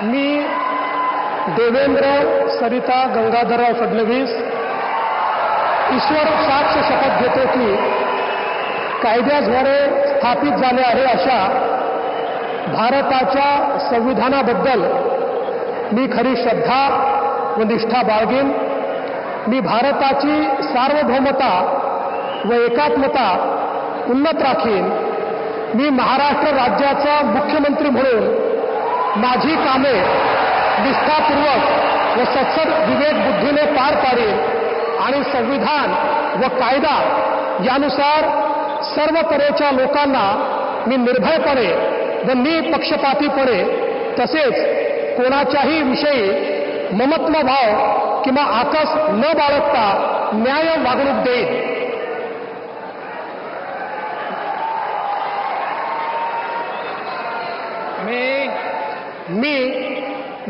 मी देवेंद्र सरिता गंगाधरराव फडणवीस ईश्वर साक्ष शपथ घेतो की कायद्याद्वारे स्थापित झाले आहे अशा भारताच्या संविधानाबद्दल मी खरी श्रद्धा व निष्ठा बाळगेन। मी भारताची सार्वभौमता व एकात्मता उन्नत राखीन। मी महाराष्ट्र राज्याचा मुख्यमंत्री म्हणून माझी कामे निष्ठापूर्वक व सत्सद विवेक बुद्धीने पार पाडेन आणि संविधान व कायदा यानुसार सर्व तऱ्हेच्या लोकांना मी निर्भयपणे व निपक्षपातीपणे तसेच कोणाच्याही विषयी ममत्व भाव किंवा आकस न बाळगता न्याय वागणूक देईन। मी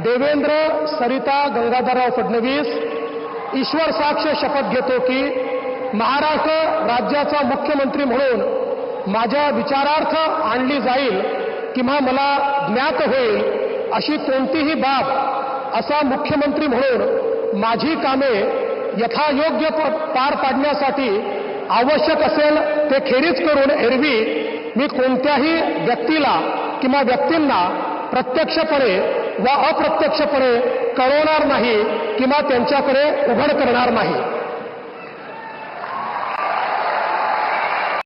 देवेंद्र सरिता गंगाधरराव फडणवीस ईश्वर साक्ष शपथ घेतो की महाराष्ट्र राज्याचा मुख्यमंत्री म्हणून माझ्या विचारार्थ आणली जाईल किंवा मला ज्ञात होईल अशी कोणतीही बाब असा मुख्यमंत्री म्हणून माझी कामे यथायोग्य पार पाडण्यासाठी आवश्यक असेल ते खेरीज करून एरवी मी कोणत्याही व्यक्तीला किंवा व्यक्तींना प्रत्यक्षपणे व अप्रत्यक्षपणे कळवणार नाही किंवा त्यांच्याकडे उघड करणार नाही।